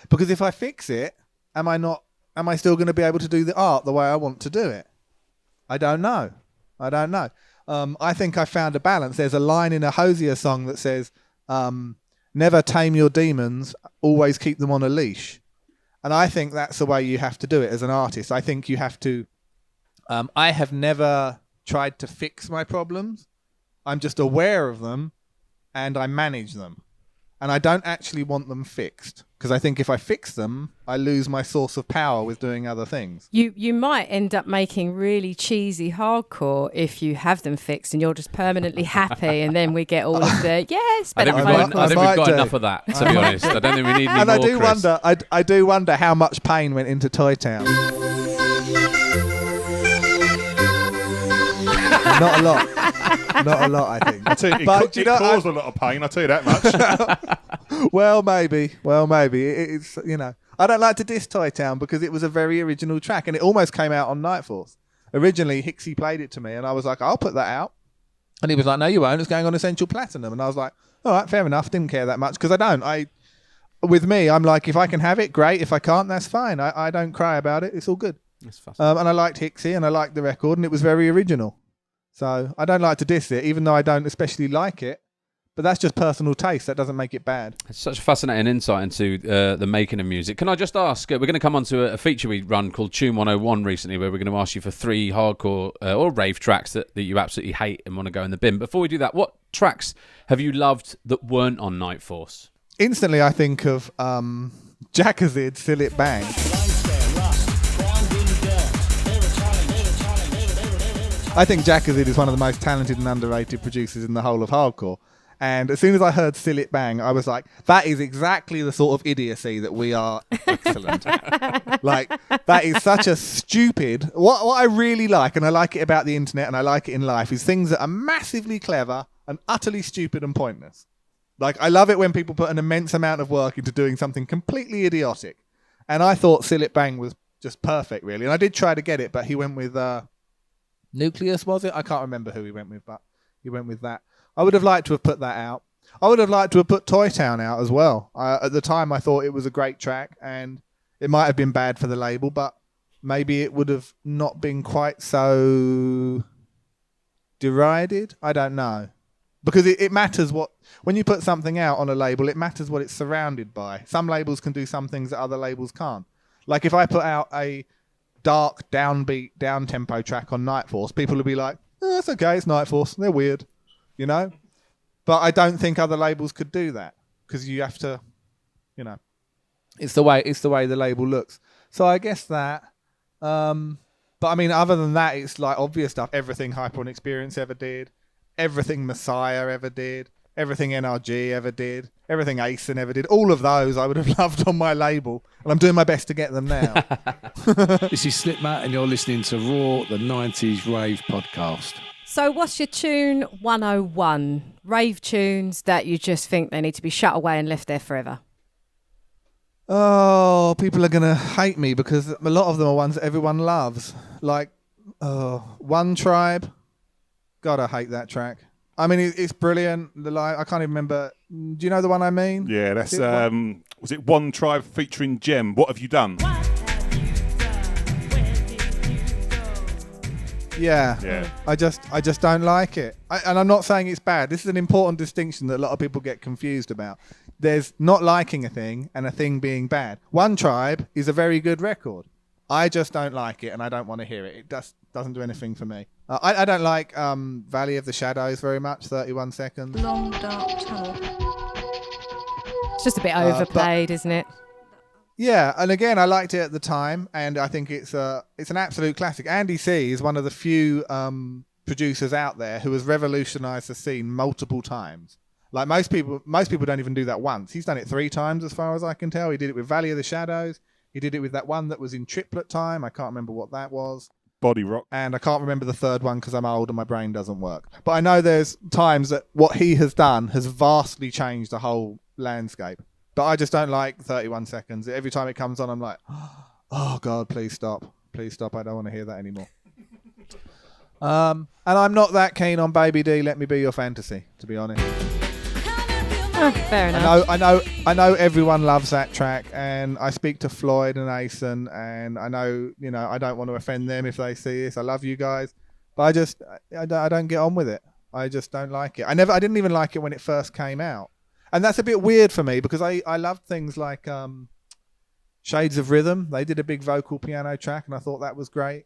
Because if I fix it, am I still going to be able to do the art the way I want to do it? I don't know. I think I found a balance. There's a line in a Hosier song that says, never tame your demons, always keep them on a leash. And I think that's the way you have to do it as an artist. I think you have to... I have never tried to fix my problems. I'm just aware of them and I manage them. And I don't actually want them fixed because I think if I fix them, I lose my source of power with doing other things. You might end up making really cheesy hardcore if you have them fixed and you're just permanently happy, and then we get all of the I think we've got enough of that, to be honest. I don't think we need any and more, I do Chris. wonder. I do wonder how much pain went into Toy Town. Not a lot. Not a lot, I think. I tell you, it caused a lot of pain, I'll tell you that much. Well, maybe. It's, you know. I don't like to diss Toy Town because it was a very original track and it almost came out on Kniteforce. Originally, Hicksy played it to me and I was like, I'll put that out. And he was like, no, you won't. It's going on Essential Platinum. And I was like, all right, fair enough. Didn't care that much because I don't. With me, I'm like, if I can have it, great. If I can't, that's fine. I don't cry about it. It's all good. That's fascinating. And I liked Hicksy and I liked the record and it was very original. So I don't like to diss it, even though I don't especially like it. But that's just personal taste. That doesn't make it bad. It's such a fascinating insight into the making of music. Can I just ask, we're going to come on to a feature we run called Tune 101 recently, where we're going to ask you for 3 hardcore or rave tracks that you absolutely hate and want to go in the bin. Before we do that, what tracks have you loved that weren't on Kniteforce? Instantly, I think of Jackazid, Still It Bang. I think Jack Acid is one of the most talented and underrated producers in the whole of hardcore. And as soon as I heard Still It Bang, I was like, that is exactly the sort of idiocy that we are excellent at. Like, that is such a stupid... What I really like, and I like it about the internet and I like it in life, is things that are massively clever and utterly stupid and pointless. Like, I love it when people put an immense amount of work into doing something completely idiotic. And I thought Still It Bang was just perfect, really. And I did try to get it, but he went with... Nucleus, was it? I can't remember who he went with, but he went with that. I would have liked to have put that out. I would have liked to have put Toy Town out as well. At the time, I thought it was a great track, and it might have been bad for the label, but maybe it would have not been quite so derided. I don't know. Because it matters what... When you put something out on a label, it matters what it's surrounded by. Some labels can do some things that other labels can't. Like if I put out a dark, downbeat, down-tempo track on kniteforce, people will be like, oh, that's okay, it's kniteforce. They're weird. You know, but I don't think other labels could do that because you have to, you know, it's the way the label looks. So I guess that, but I mean, other than that, it's like obvious stuff. Everything Hyper on Experience ever did, everything Messiah ever did, everything NRG ever did, everything Asen ever did. All of those I would have loved on my label, and I'm doing my best to get them now. This is Slipmatt, and you're listening to Raw, the 90s Rave podcast. So what's your tune 101? Rave tunes that you just think they need to be shut away and left there forever. Oh, people are going to hate me because a lot of them are ones that everyone loves. Like, One Tribe. God, I hate that track. I mean, it's brilliant. I can't even remember. Do you know the one I mean? Yeah, that's, was it One Tribe featuring Gem? What Have You Done? Yeah. I just don't like it. And I'm not saying it's bad. This is an important distinction that a lot of people get confused about. There's not liking a thing and a thing being bad. One Tribe is a very good record. I just don't like it and I don't want to hear it. It doesn't do anything for me. I don't like Valley of the Shadows very much, 31 Seconds. Long dark tunnel. It's just a bit overplayed, isn't it? Yeah, and again, I liked it at the time, and I think it's an absolute classic. Andy C is one of the few producers out there who has revolutionised the scene multiple times. Like most people don't even do that once. He's done it 3 times, as far as I can tell. He did it with Valley of the Shadows. He did it with that one that was in triplet time. I can't remember what that was. Body Rock. And I can't remember the third one because I'm old and my brain doesn't work. But I know there's times that what he has done has vastly changed the whole landscape. But I just don't like 31 Seconds. Every time it comes on, I'm like, oh, God, please stop. Please stop. I don't want to hear that anymore. And I'm not that keen on Baby D, Let Me Be Your Fantasy, to be honest. Oh, fair enough. I know everyone loves that track, and I speak to Floyd and Asen, and I know, I don't want to offend them if they see this. I love you guys. But I don't get on with it. I just don't like it. I didn't even like it when it first came out. And that's a bit weird for me because I loved things like Shades of Rhythm. They did a big vocal piano track and I thought that was great.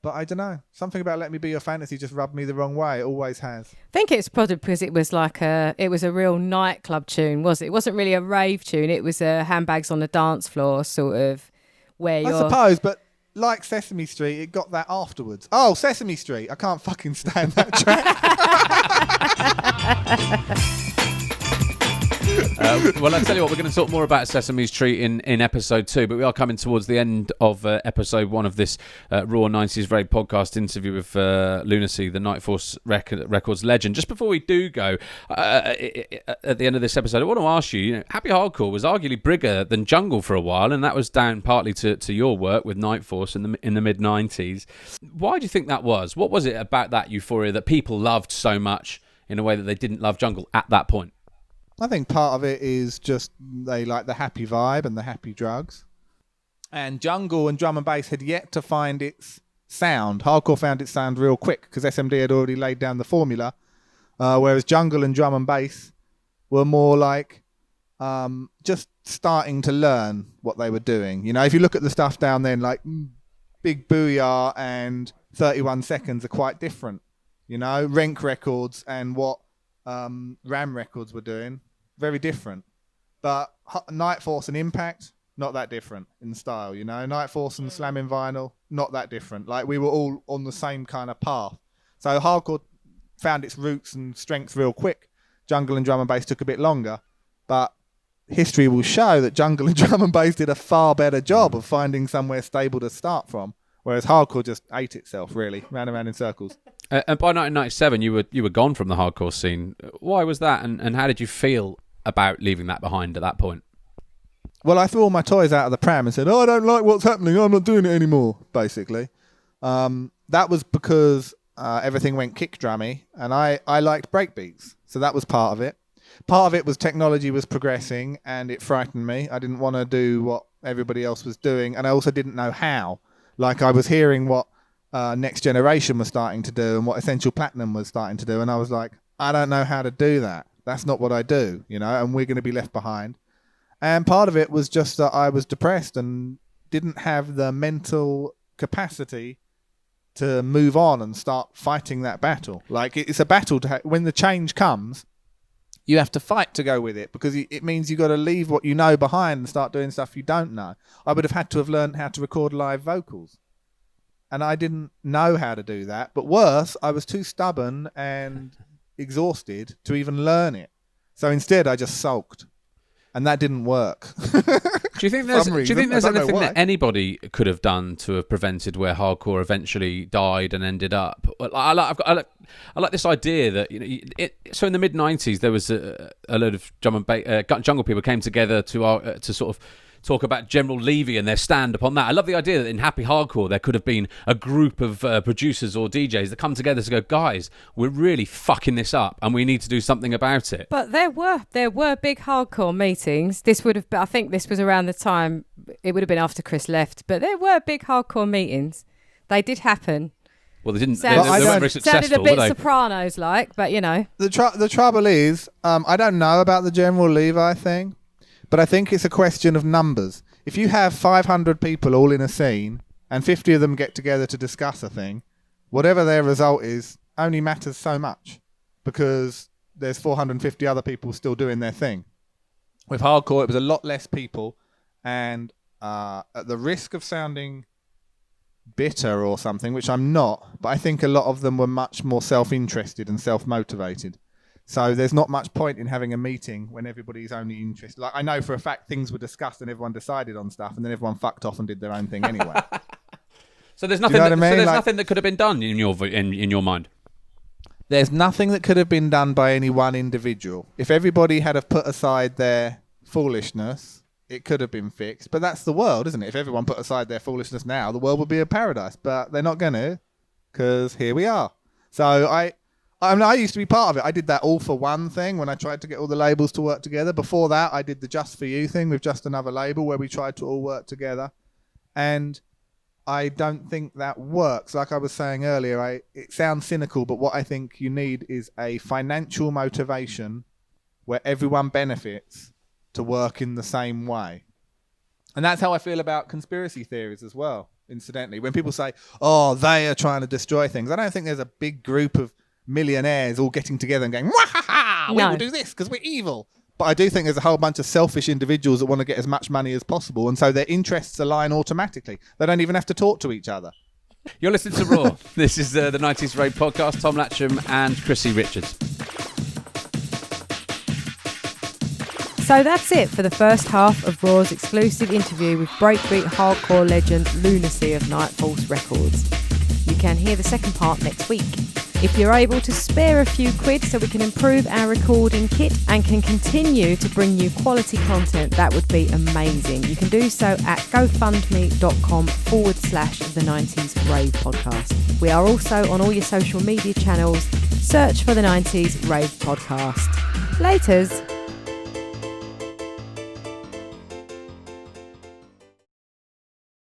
But I don't know. Something about Let Me Be Your Fantasy just rubbed me the wrong way. It always has. I think it's probably because it was a real nightclub tune, was it? It wasn't really a rave tune. It was a handbags on the dance floor sort of where I suppose, but like Sesame Street, it got that afterwards. Oh, Sesame Street. I can't fucking stand that track. Well, I'll tell you what, we're going to talk more about Sesame Street in episode 2, but we are coming towards the end of episode 1 of this Raw 90s Rave podcast interview with Lunacy, the Kniteforce Records legend. Just before we do go, at the end of this episode, I want to ask you, Happy Hardcore was arguably bigger than Jungle for a while, and that was down partly to your work with Kniteforce in the mid-90s. Why do you think that was? What was it about that euphoria that people loved so much in a way that they didn't love Jungle at that point? I think part of it is just they like the happy vibe and the happy drugs. And Jungle and drum and bass had yet to find its sound. Hardcore found its sound real quick because SMD had already laid down the formula. Whereas Jungle and drum and bass were more like just starting to learn what they were doing. If you look at the stuff down then, like Big Booyah and 31 Seconds are quite different. Renk Records and what Ram Records were doing, very different. But Kniteforce and Impact, not that different in style. Kniteforce and Slamming Vinyl, not that different. Like we were all on the same kind of path. So hardcore found its roots and strength real quick. Jungle and drum and bass took a bit longer, but history will show that jungle and drum and bass did a far better job of finding somewhere stable to start from, whereas hardcore just ate itself, really, round and round in circles. And by 1997, you were gone from the hardcore scene. Why was that, and how did you feel about leaving that behind at that point? Well, I threw all my toys out of the pram and said, I don't like what's happening, I'm not doing it anymore, basically. That was because everything went kick drummy, and I liked breakbeats, so that was part of it. Part of it was technology was progressing, and it frightened me. I didn't want to do what everybody else was doing, and I also didn't know how. Like, I was hearing what Next Generation was starting to do and what Essential Platinum was starting to do, and I was like, I don't know how to do that. That's not what I do, and we're going to be left behind. And part of it was just that I was depressed and didn't have the mental capacity to move on and start fighting that battle. Like, it's a battle when the change comes, you have to fight to go with it, because it means you've got to leave what you know behind and start doing stuff you don't know. I would have had to have learned how to record live vocals, and I didn't know how to do that. But worse, I was too stubborn and exhausted to even learn it. So instead, I just sulked, and that didn't work. Do you think there's anything that anybody could have done to have prevented where hardcore eventually died and ended up? I like this idea that so in the mid-90s there was a load of jungle people came together to sort of talk about General Levy and their stand upon that. I love the idea that in Happy Hardcore there could have been a group of producers or DJs that come together to go, guys, we're really fucking this up and we need to do something about it. But there were big hardcore meetings. This would have been, I think this was around the time, it would have been after Chris left, but there were big hardcore meetings. They did happen. Well, they didn't. They weren't very successful. Sounded a bit Sopranos-like, but The trouble is, I don't know about the General Levi thing, but I think it's a question of numbers. If you have 500 people all in a scene and 50 of them get together to discuss a thing, whatever their result is only matters so much, because there's 450 other people still doing their thing. With hardcore, it was a lot less people, and at the risk of sounding bitter or something, which I'm not, but I think a lot of them were much more self-interested and self-motivated. So there's not much point in having a meeting when everybody's only interested. Like, I know for a fact things were discussed and everyone decided on stuff, and then everyone fucked off and did their own thing anyway. So there's nothing. Nothing that could have been done in your mind. There's nothing that could have been done by any one individual. If everybody had have put aside their foolishness, it could have been fixed. But that's the world, isn't it? If everyone put aside their foolishness now, the world would be a paradise. But they're not going to, because here we are. So I used to be part of it. I did that All for One thing when I tried to get all the labels to work together. Before that, I did the Just For You thing with Just Another Label, where we tried to all work together. And I don't think that works. Like I was saying earlier, it sounds cynical, but what I think you need is a financial motivation where everyone benefits to work in the same way. And that's how I feel about conspiracy theories as well, incidentally. When people say, oh, they are trying to destroy things, I don't think there's a big group of millionaires all getting together and going, we will do this because we're evil. But I do think there's a whole bunch of selfish individuals that want to get as much money as possible, and so their interests align automatically. They don't even have to talk to each other. You're listening to Raw. This is the 90s Rave podcast. Tom Latcham and Chrissy Richards. So that's it for the first half of Raw's exclusive interview with breakbeat hardcore legend Lunacy of Kniteforce Records. You can hear the second part next week. If you're able to spare a few quid so we can improve our recording kit and can continue to bring you quality content, that would be amazing. You can do so at gofundme.com/the 90s Rave podcast. We are also on all your social media channels. Search for the 90s Rave podcast. Laters.